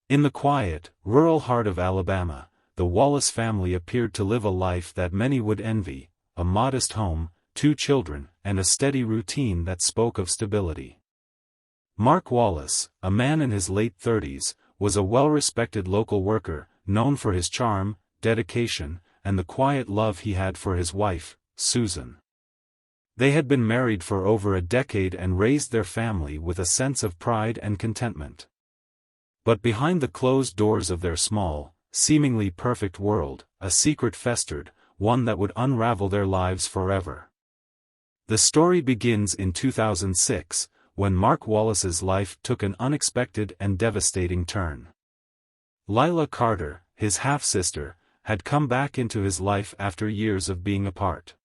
In the quiet, rural heart of Alabama, the Wallace family appeared to live a life that many would envy: a modest home, 2 children, and a steady routine that spoke of stability. Mark Wallace, a man in his late 30s, was a well-respected local worker, known for his charm, dedication, and the quiet love he had for his wife, Susan. They had been married for over a decade and raised their family with a sense of pride and contentment. But behind the closed doors of their small, seemingly perfect world, a secret festered, one that would unravel their lives forever. The story begins in 2006, when Mark Wallace's life took an unexpected and devastating turn. Lyla Carter, his half-sister, had come back into his life after years of being apart.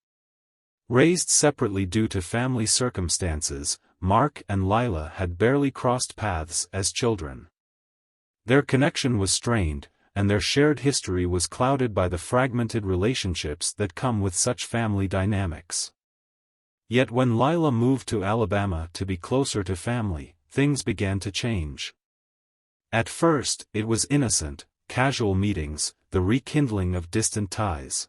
Raised separately due to family circumstances, Mark and Lyla had barely crossed paths as children. Their connection was strained, and their shared history was clouded by the fragmented relationships that come with such family dynamics. Yet when Lyla moved to Alabama to be closer to family, things began to change. At first, it was innocent, casual meetings, the rekindling of distant ties.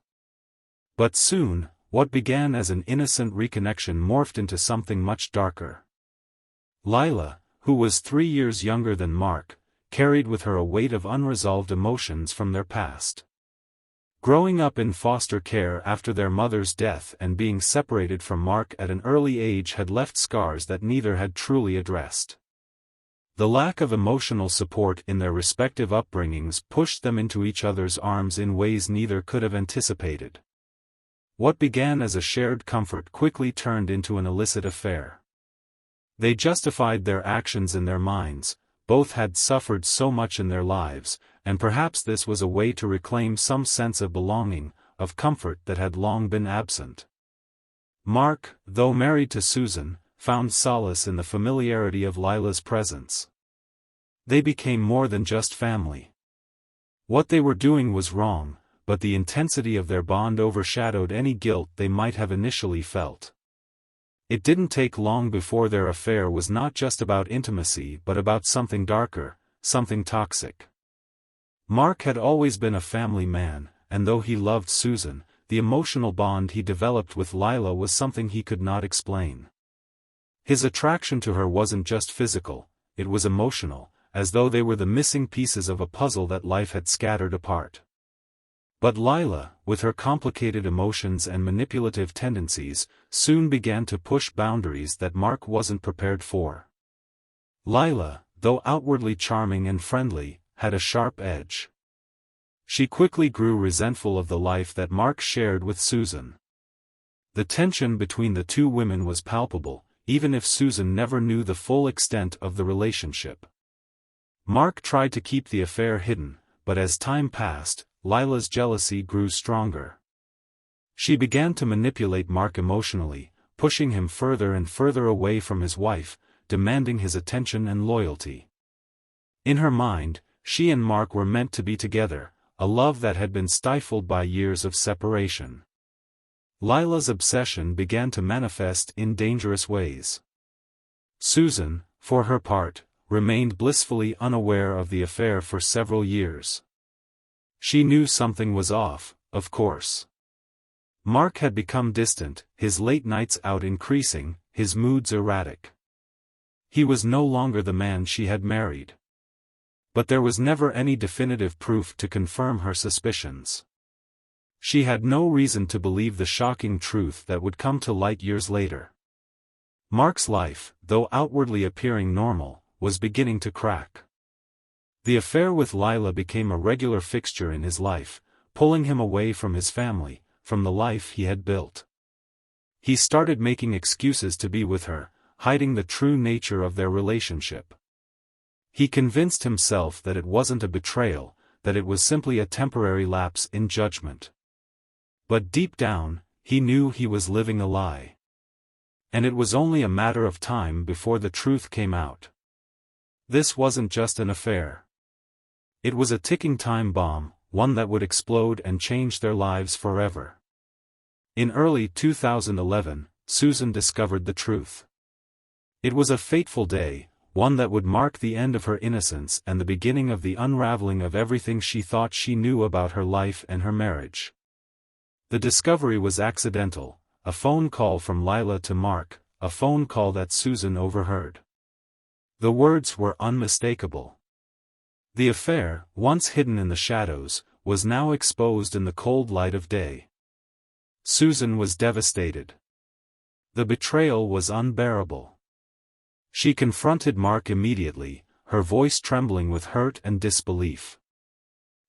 But soon, what began as an innocent reconnection morphed into something much darker. Lyla, who was 3 years younger than Mark, carried with her a weight of unresolved emotions from their past. Growing up in foster care after their mother's death and being separated from Mark at an early age had left scars that neither had truly addressed. The lack of emotional support in their respective upbringings pushed them into each other's arms in ways neither could have anticipated. What began as a shared comfort quickly turned into an illicit affair. They justified their actions in their minds. Both had suffered so much in their lives, and perhaps this was a way to reclaim some sense of belonging, of comfort that had long been absent. Mark, though married to Susan, found solace in the familiarity of Lyla's presence. They became more than just family. What they were doing was wrong, but the intensity of their bond overshadowed any guilt they might have initially felt. It didn't take long before their affair was not just about intimacy but about something darker, something toxic. Mark had always been a family man, and though he loved Susan, the emotional bond he developed with Lyla was something he could not explain. His attraction to her wasn't just physical, it was emotional, as though they were the missing pieces of a puzzle that life had scattered apart. But Lyla, with her complicated emotions and manipulative tendencies, soon began to push boundaries that Mark wasn't prepared for. Lyla, though outwardly charming and friendly, had a sharp edge. She quickly grew resentful of the life that Mark shared with Susan. The tension between the two women was palpable, even if Susan never knew the full extent of the relationship. Mark tried to keep the affair hidden, but as time passed, Lyla's jealousy grew stronger. She began to manipulate Mark emotionally, pushing him further and further away from his wife, demanding his attention and loyalty. In her mind, she and Mark were meant to be together, a love that had been stifled by years of separation. Lyla's obsession began to manifest in dangerous ways. Susan, for her part, remained blissfully unaware of the affair for several years. She knew something was off, of course. Mark had become distant, his late nights out increasing, his moods erratic. He was no longer the man she had married. But there was never any definitive proof to confirm her suspicions. She had no reason to believe the shocking truth that would come to light years later. Mark's life, though outwardly appearing normal, was beginning to crack. The affair with Lyla became a regular fixture in his life, pulling him away from his family, from the life he had built. He started making excuses to be with her, hiding the true nature of their relationship. He convinced himself that it wasn't a betrayal, that it was simply a temporary lapse in judgment. But deep down, he knew he was living a lie. And it was only a matter of time before the truth came out. This wasn't just an affair. It was a ticking time bomb, one that would explode and change their lives forever. In early 2011, Susan discovered the truth. It was a fateful day, one that would mark the end of her innocence and the beginning of the unraveling of everything she thought she knew about her life and her marriage. The discovery was accidental, a phone call from Lyla to Mark, a phone call that Susan overheard. The words were unmistakable. The affair, once hidden in the shadows, was now exposed in the cold light of day. Susan was devastated. The betrayal was unbearable. She confronted Mark immediately, her voice trembling with hurt and disbelief.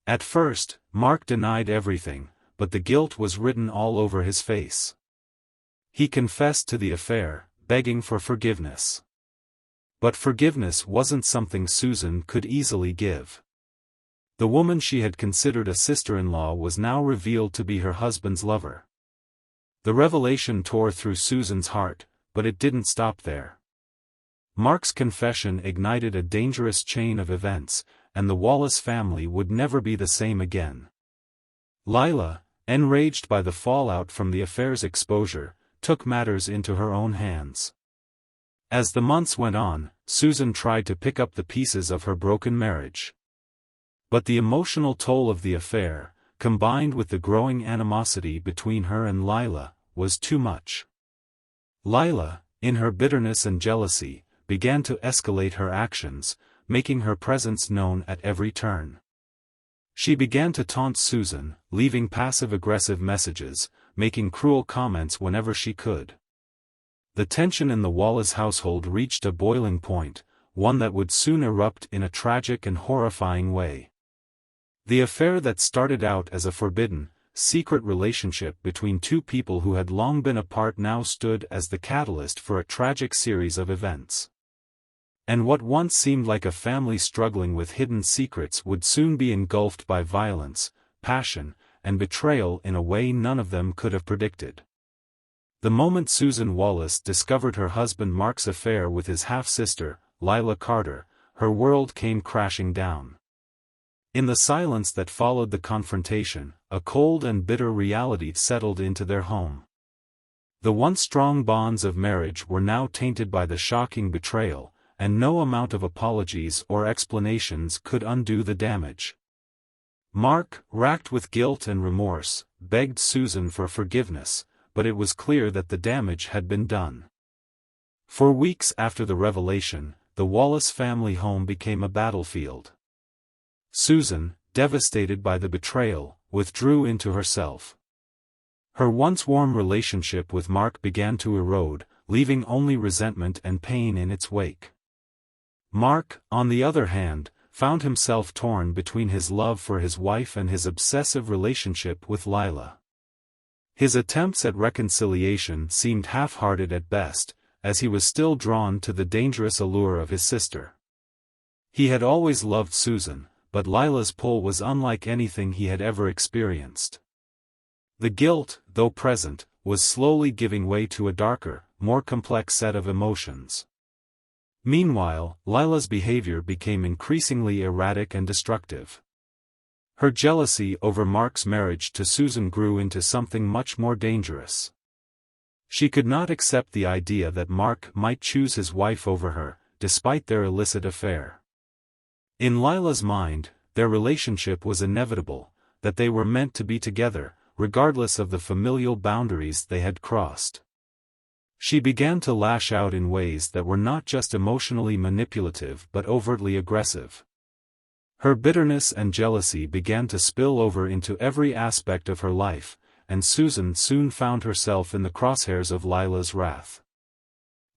At first, Mark denied everything, but the guilt was written all over his face. He confessed to the affair, begging for forgiveness. But forgiveness wasn't something Susan could easily give. The woman she had considered a sister-in-law was now revealed to be her husband's lover. The revelation tore through Susan's heart, but it didn't stop there. Mark's confession ignited a dangerous chain of events, and the Wallace family would never be the same again. Lyla, enraged by the fallout from the affair's exposure, took matters into her own hands. As the months went on, Susan tried to pick up the pieces of her broken marriage. But the emotional toll of the affair, combined with the growing animosity between her and Lyla, was too much. Lyla, in her bitterness and jealousy, began to escalate her actions, making her presence known at every turn. She began to taunt Susan, leaving passive-aggressive messages, making cruel comments whenever she could. The tension in the Wallace household reached a boiling point, one that would soon erupt in a tragic and horrifying way. The affair that started out as a forbidden, secret relationship between two people who had long been apart now stood as the catalyst for a tragic series of events. And what once seemed like a family struggling with hidden secrets would soon be engulfed by violence, passion, and betrayal in a way none of them could have predicted. The moment Susan Wallace discovered her husband Mark's affair with his half-sister, Lyla Carter, her world came crashing down. In the silence that followed the confrontation, a cold and bitter reality settled into their home. The once strong bonds of marriage were now tainted by the shocking betrayal, and no amount of apologies or explanations could undo the damage. Mark, racked with guilt and remorse, begged Susan for forgiveness, but it was clear that the damage had been done. For weeks after the revelation, the Wallace family home became a battlefield. Susan, devastated by the betrayal, withdrew into herself. Her once warm relationship with Mark began to erode, leaving only resentment and pain in its wake. Mark, on the other hand, found himself torn between his love for his wife and his obsessive relationship with Lyla. His attempts at reconciliation seemed half-hearted at best, as he was still drawn to the dangerous allure of his sister. He had always loved Susan, but Lyla's pull was unlike anything he had ever experienced. The guilt, though present, was slowly giving way to a darker, more complex set of emotions. Meanwhile, Lyla's behavior became increasingly erratic and destructive. Her jealousy over Mark's marriage to Susan grew into something much more dangerous. She could not accept the idea that Mark might choose his wife over her, despite their illicit affair. In Lyla's mind, their relationship was inevitable, that they were meant to be together, regardless of the familial boundaries they had crossed. She began to lash out in ways that were not just emotionally manipulative but overtly aggressive. Her bitterness and jealousy began to spill over into every aspect of her life, and Susan soon found herself in the crosshairs of Lyla's wrath.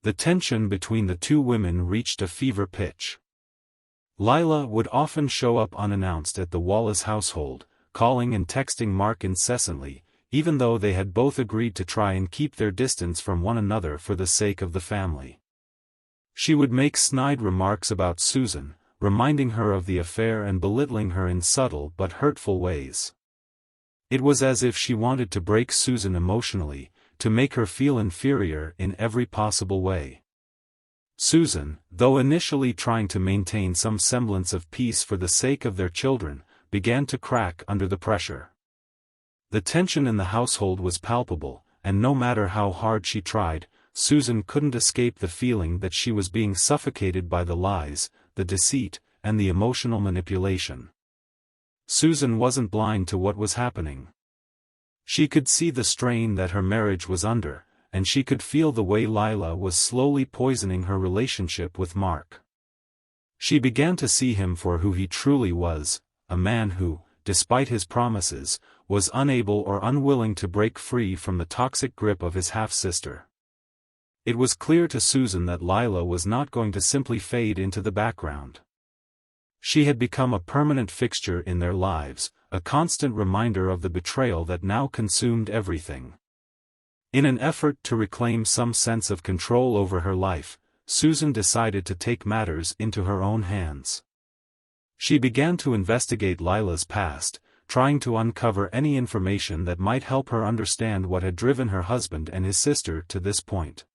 The tension between the two women reached a fever pitch. Lyla would often show up unannounced at the Wallace household, calling and texting Mark incessantly, even though they had both agreed to try and keep their distance from one another for the sake of the family. She would make snide remarks about Susan, reminding her of the affair and belittling her in subtle but hurtful ways. It was as if she wanted to break Susan emotionally, to make her feel inferior in every possible way. Susan, though initially trying to maintain some semblance of peace for the sake of their children, began to crack under the pressure. The tension in the household was palpable, and no matter how hard she tried, Susan couldn't escape the feeling that she was being suffocated by the lies, the deceit, and the emotional manipulation. Susan wasn't blind to what was happening. She could see the strain that her marriage was under, and she could feel the way Lyla was slowly poisoning her relationship with Mark. She began to see him for who he truly was, a man who, despite his promises, was unable or unwilling to break free from the toxic grip of his half-sister. It was clear to Susan that Lyla was not going to simply fade into the background. She had become a permanent fixture in their lives, a constant reminder of the betrayal that now consumed everything. In an effort to reclaim some sense of control over her life, Susan decided to take matters into her own hands. She began to investigate Lyla's past, trying to uncover any information that might help her understand what had driven her husband and his sister to this point.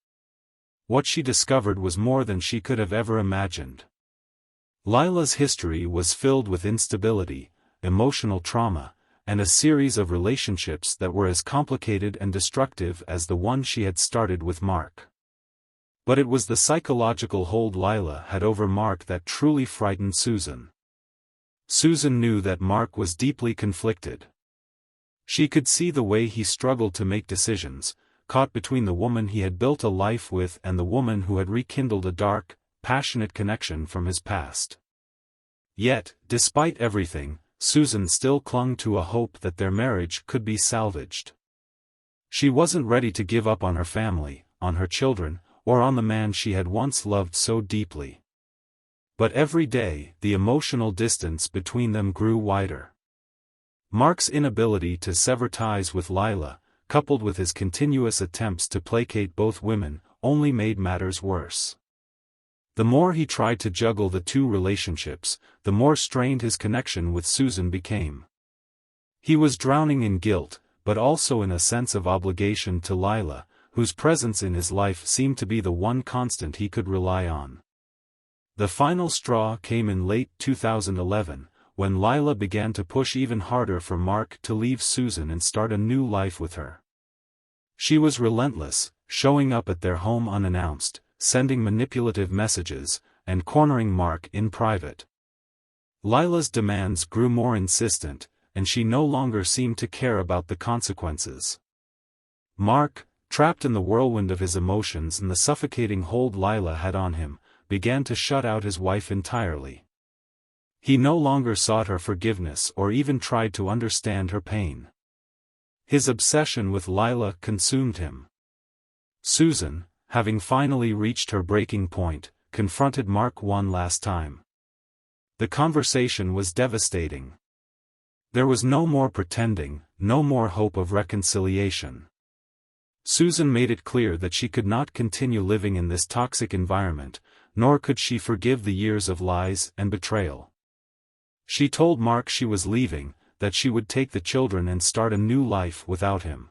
What she discovered was more than she could have ever imagined. Lyla's history was filled with instability, emotional trauma, and a series of relationships that were as complicated and destructive as the one she had started with Mark. But it was the psychological hold Lyla had over Mark that truly frightened Susan. Susan knew that Mark was deeply conflicted. She could see the way he struggled to make decisions, caught between the woman he had built a life with and the woman who had rekindled a dark, passionate connection from his past. Yet, despite everything, Susan still clung to a hope that their marriage could be salvaged. She wasn't ready to give up on her family, on her children, or on the man she had once loved so deeply. But every day, the emotional distance between them grew wider. Mark's inability to sever ties with Lyla, coupled with his continuous attempts to placate both women, only made matters worse. The more he tried to juggle the two relationships, the more strained his connection with Susan became. He was drowning in guilt, but also in a sense of obligation to Lyla, whose presence in his life seemed to be the one constant he could rely on. The final straw came in late 2011, when Lyla began to push even harder for Mark to leave Susan and start a new life with her. She was relentless, showing up at their home unannounced, sending manipulative messages, and cornering Mark in private. Lyla's demands grew more insistent, and she no longer seemed to care about the consequences. Mark, trapped in the whirlwind of his emotions and the suffocating hold Lyla had on him, began to shut out his wife entirely. He no longer sought her forgiveness or even tried to understand her pain. His obsession with Lyla consumed him. Susan, having finally reached her breaking point, confronted Mark one last time. The conversation was devastating. There was no more pretending, no more hope of reconciliation. Susan made it clear that she could not continue living in this toxic environment, nor could she forgive the years of lies and betrayal. She told Mark she was leaving, that she would take the children and start a new life without him.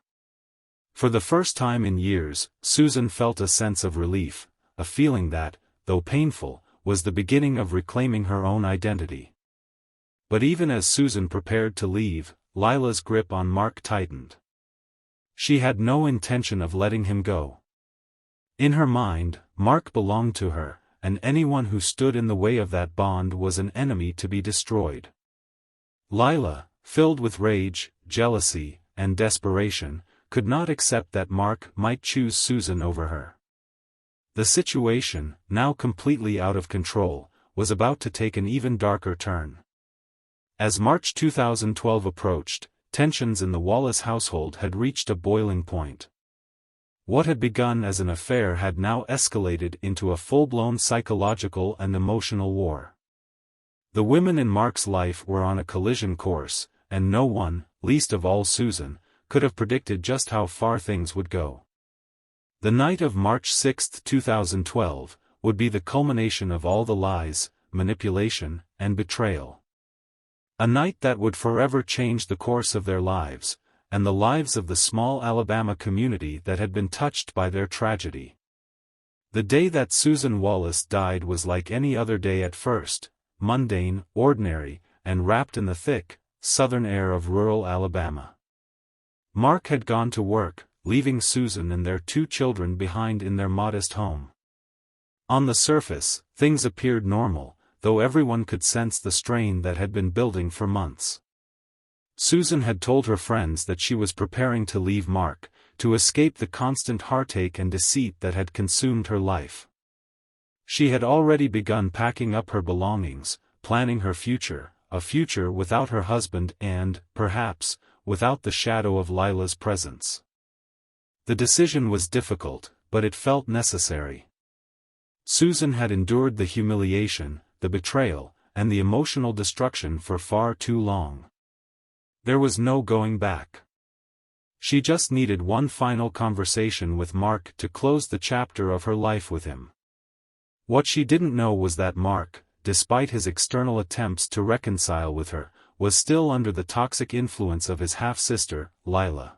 For the first time in years, Susan felt a sense of relief, a feeling that, though painful, was the beginning of reclaiming her own identity. But even as Susan prepared to leave, Lyla's grip on Mark tightened. She had no intention of letting him go. In her mind, Mark belonged to her, and anyone who stood in the way of that bond was an enemy to be destroyed. Lyla, filled with rage, jealousy, and desperation, could not accept that Mark might choose Susan over her. The situation, now completely out of control, was about to take an even darker turn. As March 2012 approached, tensions in the Wallace household had reached a boiling point. What had begun as an affair had now escalated into a full-blown psychological and emotional war. The women in Mark's life were on a collision course, and no one, least of all Susan, could have predicted just how far things would go. The night of March 6, 2012, would be the culmination of all the lies, manipulation, and betrayal. A night that would forever change the course of their lives, and the lives of the small Alabama community that had been touched by their tragedy. The day that Susan Wallace died was like any other day at first, mundane, ordinary, and wrapped in the thick, southern air of rural Alabama. Mark had gone to work, leaving Susan and their 2 children behind in their modest home. On the surface, things appeared normal, though everyone could sense the strain that had been building for months. Susan had told her friends that she was preparing to leave Mark, to escape the constant heartache and deceit that had consumed her life. She had already begun packing up her belongings, planning her future, a future without her husband and, perhaps, without the shadow of Lyla's presence. The decision was difficult, but it felt necessary. Susan had endured the humiliation, the betrayal, and the emotional destruction for far too long. There was no going back. She just needed one final conversation with Mark to close the chapter of her life with him. What she didn't know was that Mark, despite his external attempts to reconcile with her, was still under the toxic influence of his half-sister, Lyla.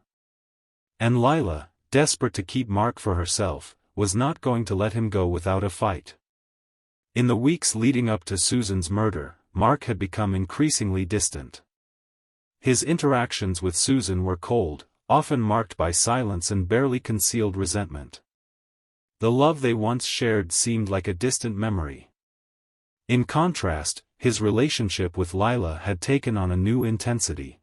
And Lyla, desperate to keep Mark for herself, was not going to let him go without a fight. In the weeks leading up to Susan's murder, Mark had become increasingly distant. His interactions with Susan were cold, often marked by silence and barely concealed resentment. The love they once shared seemed like a distant memory. In contrast, his relationship with Lyla had taken on a new intensity.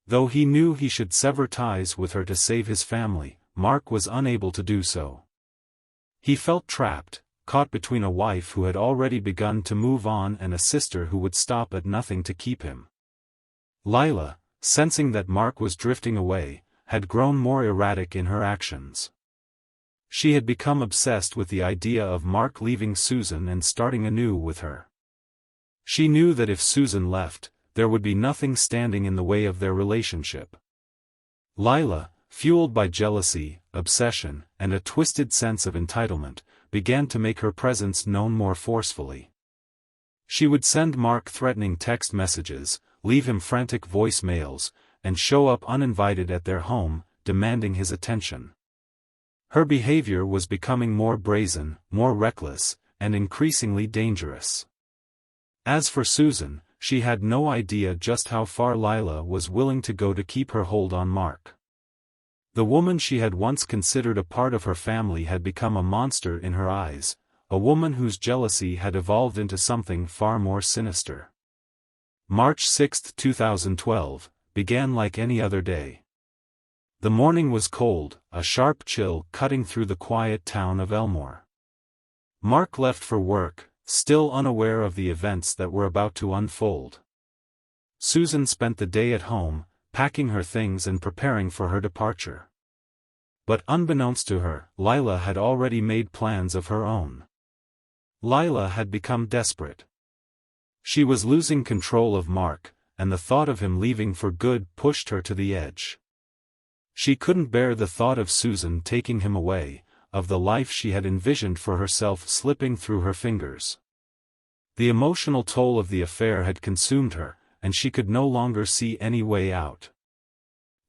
Though he knew he should sever ties with her to save his family, Mark was unable to do so. He felt trapped, caught between a wife who had already begun to move on and a sister who would stop at nothing to keep him. Lyla, sensing that Mark was drifting away, had grown more erratic in her actions. She had become obsessed with the idea of Mark leaving Susan and starting anew with her. She knew that if Susan left, there would be nothing standing in the way of their relationship. Lyla, fueled by jealousy, obsession, and a twisted sense of entitlement, began to make her presence known more forcefully. She would send Mark threatening text messages, leave him frantic voicemails, and show up uninvited at their home, demanding his attention. Her behavior was becoming more brazen, more reckless, and increasingly dangerous. As for Susan, she had no idea just how far Lyla was willing to go to keep her hold on Mark. The woman she had once considered a part of her family had become a monster in her eyes, a woman whose jealousy had evolved into something far more sinister. March 6, 2012, began like any other day. The morning was cold, a sharp chill cutting through the quiet town of Elmore. Mark left for work, still unaware of the events that were about to unfold. Susan spent the day at home, packing her things and preparing for her departure. But unbeknownst to her, Lyla had already made plans of her own. Lyla had become desperate. She was losing control of Mark, and the thought of him leaving for good pushed her to the edge. She couldn't bear the thought of Susan taking him away, of the life she had envisioned for herself slipping through her fingers. The emotional toll of the affair had consumed her, and she could no longer see any way out.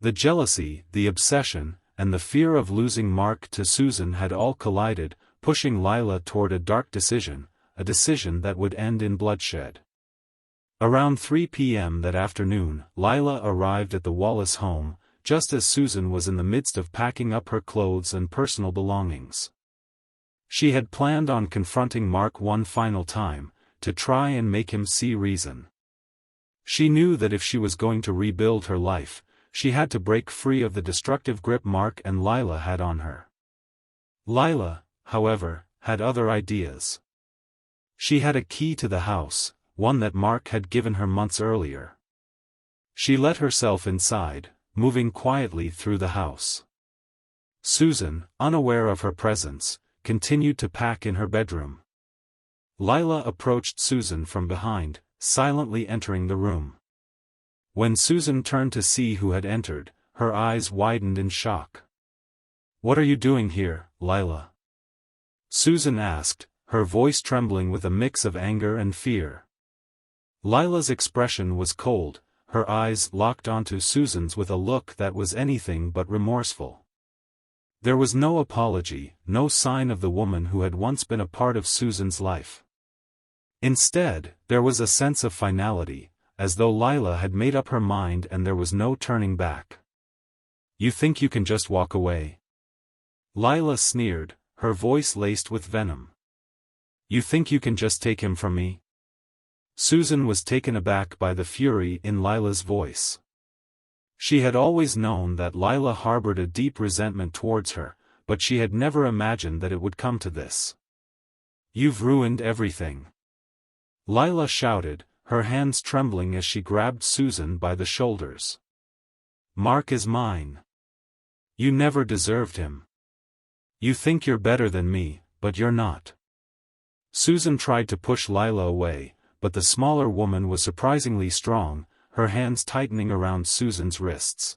The jealousy, the obsession, and the fear of losing Mark to Susan had all collided, pushing Lyla toward a dark decision, a decision that would end in bloodshed. Around 3 p.m. that afternoon, Lyla arrived at the Wallace home, just as Susan was in the midst of packing up her clothes and personal belongings. She had planned on confronting Mark one final time, to try and make him see reason. She knew that if she was going to rebuild her life, she had to break free of the destructive grip Mark and Lyla had on her. Lyla, however, had other ideas. She had a key to the house, one that Mark had given her months earlier. She let herself inside, moving quietly through the house. Susan, unaware of her presence, continued to pack in her bedroom. Lyla approached Susan from behind, silently entering the room. When Susan turned to see who had entered, her eyes widened in shock. "What are you doing here, Lyla?" Susan asked, her voice trembling with a mix of anger and fear. Lyla's expression was cold, her eyes locked onto Susan's with a look that was anything but remorseful. There was no apology, no sign of the woman who had once been a part of Susan's life. Instead, there was a sense of finality, as though Lyla had made up her mind and there was no turning back. You think you can just walk away? Lyla sneered, her voice laced with venom. You think you can just take him from me? Susan was taken aback by the fury in Lyla's voice. She had always known that Lyla harbored a deep resentment towards her, but she had never imagined that it would come to this. You've ruined everything. Lyla shouted, her hands trembling as she grabbed Susan by the shoulders. Mark is mine. You never deserved him. You think you're better than me, but you're not. Susan tried to push Lyla away, but the smaller woman was surprisingly strong, her hands tightening around Susan's wrists.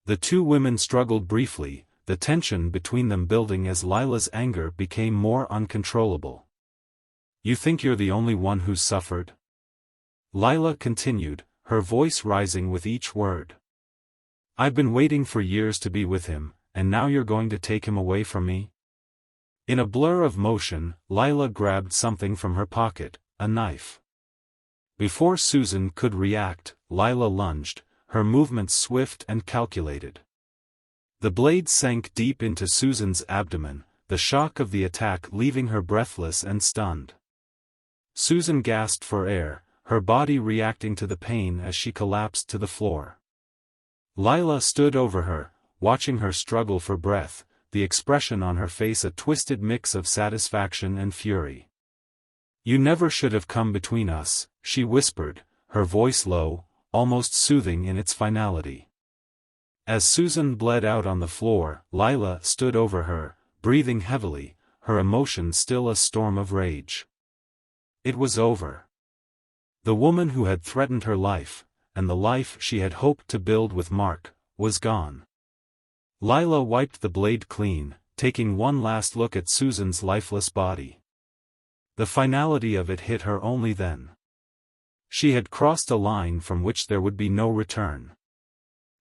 The two women struggled briefly, the tension between them building as Lyla's anger became more uncontrollable. You think you're the only one who's suffered? Lyla continued, her voice rising with each word. I've been waiting for years to be with him, and now you're going to take him away from me? In a blur of motion, Lyla grabbed something from her pocket, a knife. Before Susan could react, Lyla lunged, her movements swift and calculated. The blade sank deep into Susan's abdomen, the shock of the attack leaving her breathless and stunned. Susan gasped for air, her body reacting to the pain as she collapsed to the floor. Lyla stood over her, watching her struggle for breath, the expression on her face a twisted mix of satisfaction and fury. You never should have come between us, she whispered, her voice low, almost soothing in its finality. As Susan bled out on the floor, Lyla stood over her, breathing heavily, her emotions still a storm of rage. It was over. The woman who had threatened her life, and the life she had hoped to build with Mark, was gone. Lyla wiped the blade clean, taking one last look at Susan's lifeless body. The finality of it hit her only then. She had crossed a line from which there would be no return.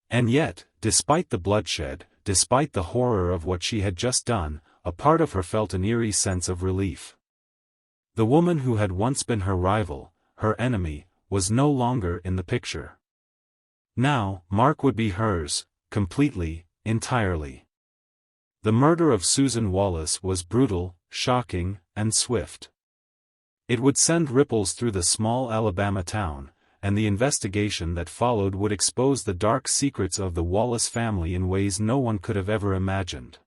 And yet, despite the bloodshed, despite the horror of what she had just done, a part of her felt an eerie sense of relief. The woman who had once been her rival, her enemy, was no longer in the picture. Now, Mark would be hers, completely, entirely. The murder of Susan Wallace was brutal, shocking, and swift. It would send ripples through the small Alabama town, and the investigation that followed would expose the dark secrets of the Wallace family in ways no one could have ever imagined.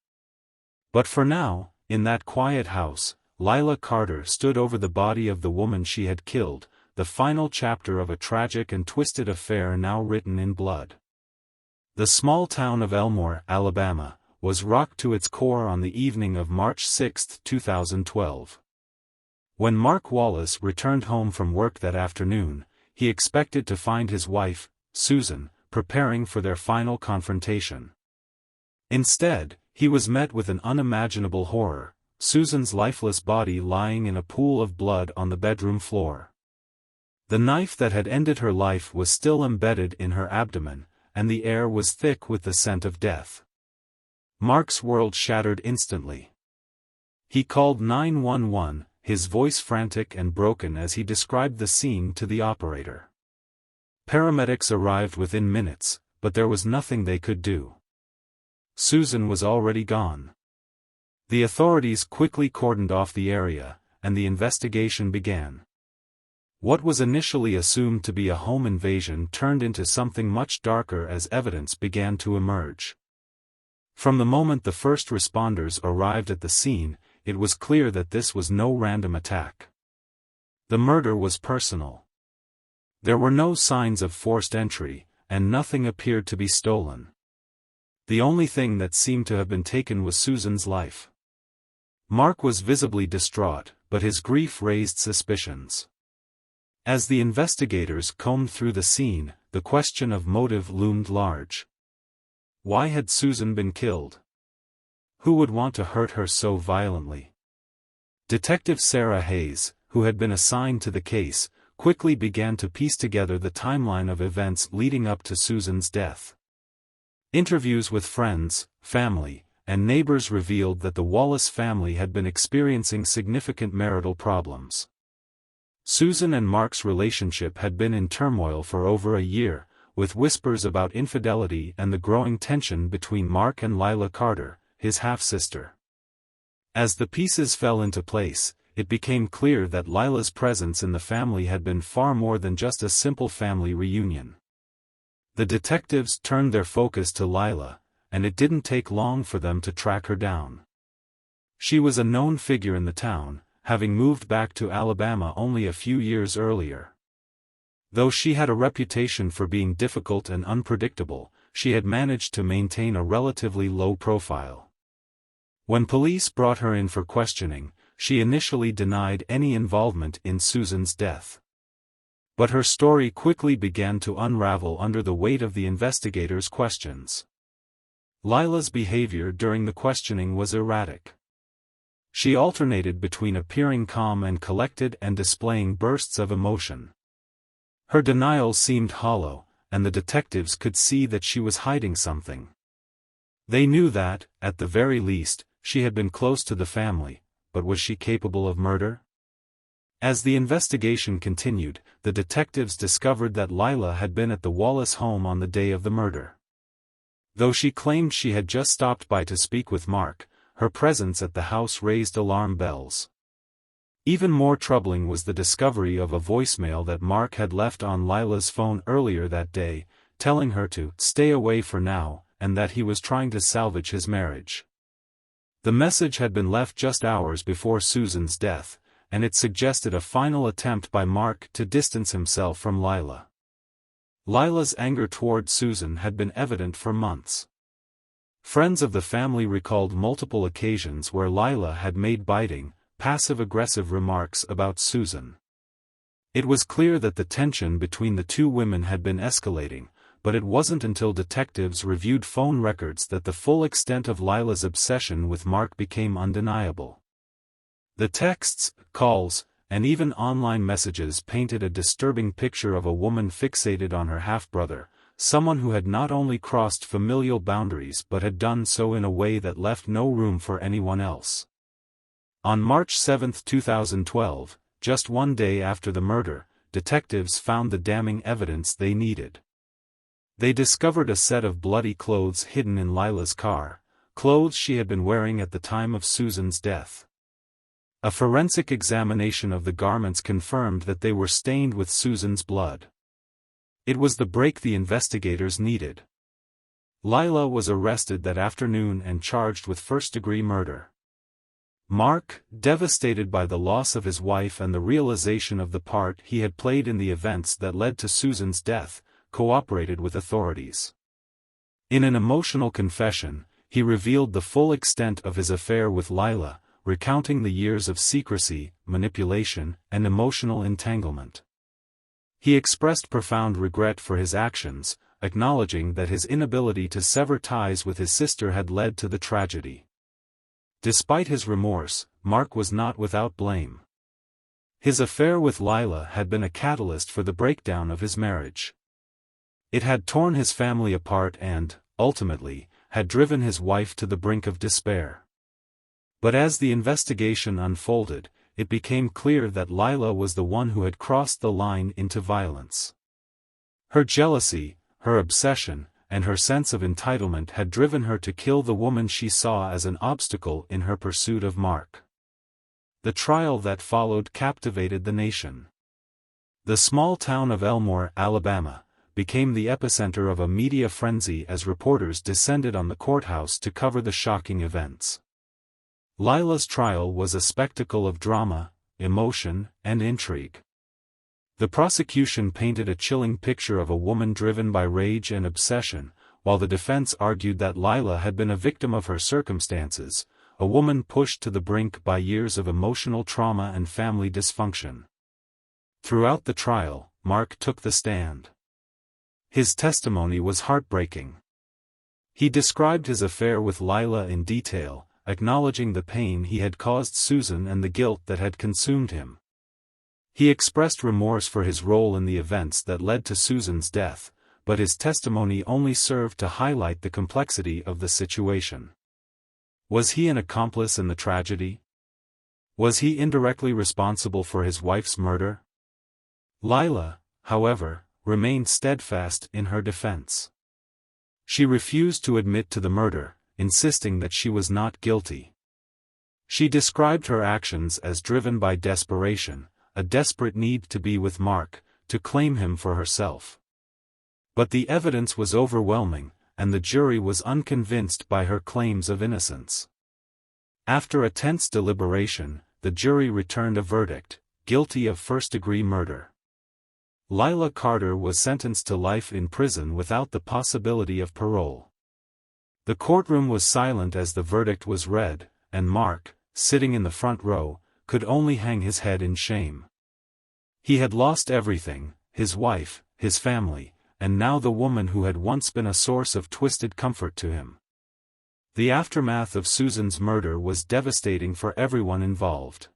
But for now, in that quiet house, Lyla Carter stood over the body of the woman she had killed, the final chapter of a tragic and twisted affair now written in blood. The small town of Elmore, Alabama, was rocked to its core on the evening of March 6, 2012. When Mark Wallace returned home from work that afternoon, he expected to find his wife, Susan, preparing for their final confrontation. Instead, he was met with an unimaginable horror, Susan's lifeless body lying in a pool of blood on the bedroom floor. The knife that had ended her life was still embedded in her abdomen, and the air was thick with the scent of death. Mark's world shattered instantly. He called 911, his voice frantic and broken as he described the scene to the operator. Paramedics arrived within minutes, but there was nothing they could do. Susan was already gone. The authorities quickly cordoned off the area, and the investigation began. What was initially assumed to be a home invasion turned into something much darker as evidence began to emerge. From the moment the first responders arrived at the scene, it was clear that this was no random attack. The murder was personal. There were no signs of forced entry, and nothing appeared to be stolen. The only thing that seemed to have been taken was Susan's life. Mark was visibly distraught, but his grief raised suspicions. As the investigators combed through the scene, the question of motive loomed large. Why had Susan been killed? Who would want to hurt her so violently? Detective Sarah Hayes, who had been assigned to the case, quickly began to piece together the timeline of events leading up to Susan's death. Interviews with friends, family, and neighbors revealed that the Wallace family had been experiencing significant marital problems. Susan and Mark's relationship had been in turmoil for over a year, with whispers about infidelity and the growing tension between Mark and Lyla Carter, his half-sister. As the pieces fell into place, it became clear that Lyla's presence in the family had been far more than just a simple family reunion. The detectives turned their focus to Lyla, and it didn't take long for them to track her down. She was a known figure in the town, having moved back to Alabama only a few years earlier. Though she had a reputation for being difficult and unpredictable, she had managed to maintain a relatively low profile. When police brought her in for questioning, she initially denied any involvement in Susan's death. But her story quickly began to unravel under the weight of the investigators' questions. Lyla's behavior during the questioning was erratic. She alternated between appearing calm and collected and displaying bursts of emotion. Her denials seemed hollow, and the detectives could see that she was hiding something. They knew that, at the very least, she had been close to the family, but was she capable of murder? As the investigation continued, the detectives discovered that Lyla had been at the Wallace home on the day of the murder. Though she claimed she had just stopped by to speak with Mark, her presence at the house raised alarm bells. Even more troubling was the discovery of a voicemail that Mark had left on Lyla's phone earlier that day, telling her to stay away for now, and that he was trying to salvage his marriage. The message had been left just hours before Susan's death, and it suggested a final attempt by Mark to distance himself from Lyla. Lyla's anger toward Susan had been evident for months. Friends of the family recalled multiple occasions where Lyla had made biting, passive-aggressive remarks about Susan. It was clear that the tension between the two women had been escalating, but it wasn't until detectives reviewed phone records that the full extent of Lyla's obsession with Mark became undeniable. The texts, calls, and even online messages painted a disturbing picture of a woman fixated on her half-brother, someone who had not only crossed familial boundaries but had done so in a way that left no room for anyone else. On March 7, 2012, just one day after the murder, detectives found the damning evidence they needed. They discovered a set of bloody clothes hidden in Lyla's car, clothes she had been wearing at the time of Susan's death. A forensic examination of the garments confirmed that they were stained with Susan's blood. It was the break the investigators needed. Lyla was arrested that afternoon and charged with first-degree murder. Mark, devastated by the loss of his wife and the realization of the part he had played in the events that led to Susan's death, cooperated with authorities. In an emotional confession, he revealed the full extent of his affair with Lyla, recounting the years of secrecy, manipulation, and emotional entanglement. He expressed profound regret for his actions, acknowledging that his inability to sever ties with his sister had led to the tragedy. Despite his remorse, Mark was not without blame. His affair with Lyla had been a catalyst for the breakdown of his marriage. It had torn his family apart and, ultimately, had driven his wife to the brink of despair. But as the investigation unfolded, it became clear that Lyla was the one who had crossed the line into violence. Her jealousy, her obsession, and her sense of entitlement had driven her to kill the woman she saw as an obstacle in her pursuit of Mark. The trial that followed captivated the nation. The small town of Elmore, Alabama, became the epicenter of a media frenzy as reporters descended on the courthouse to cover the shocking events. Lyla's trial was a spectacle of drama, emotion, and intrigue. The prosecution painted a chilling picture of a woman driven by rage and obsession, while the defense argued that Lyla had been a victim of her circumstances, a woman pushed to the brink by years of emotional trauma and family dysfunction. Throughout the trial, Mark took the stand. His testimony was heartbreaking. He described his affair with Lyla in detail, acknowledging the pain he had caused Susan and the guilt that had consumed him. He expressed remorse for his role in the events that led to Susan's death, but his testimony only served to highlight the complexity of the situation. Was he an accomplice in the tragedy? Was he indirectly responsible for his wife's murder? Lyla, however, remained steadfast in her defense. She refused to admit to the murder, insisting that she was not guilty. She described her actions as driven by desperation, a desperate need to be with Mark, to claim him for herself. But the evidence was overwhelming, and the jury was unconvinced by her claims of innocence. After a tense deliberation, the jury returned a verdict: guilty of first-degree murder. Lyla Carter was sentenced to life in prison without the possibility of parole. The courtroom was silent as the verdict was read, and Mark, sitting in the front row, could only hang his head in shame. He had lost everything: his wife, his family, and now the woman who had once been a source of twisted comfort to him. The aftermath of Susan's murder was devastating for everyone involved.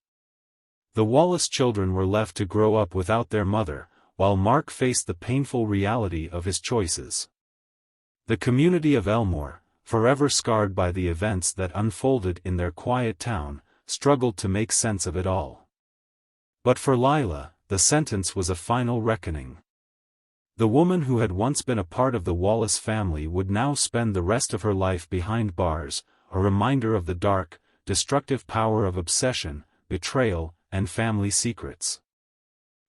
The Wallace children were left to grow up without their mother, while Mark faced the painful reality of his choices. The community of Elmore, forever scarred by the events that unfolded in their quiet town, struggled to make sense of it all. But for Lyla, the sentence was a final reckoning. The woman who had once been a part of the Wallace family would now spend the rest of her life behind bars, a reminder of the dark, destructive power of obsession, betrayal, and family secrets.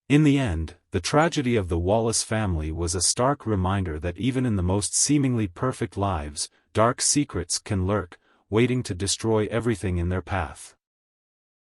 In the end, the tragedy of the Wallace family was a stark reminder that even in the most seemingly perfect lives, dark secrets can lurk, waiting to destroy everything in their path.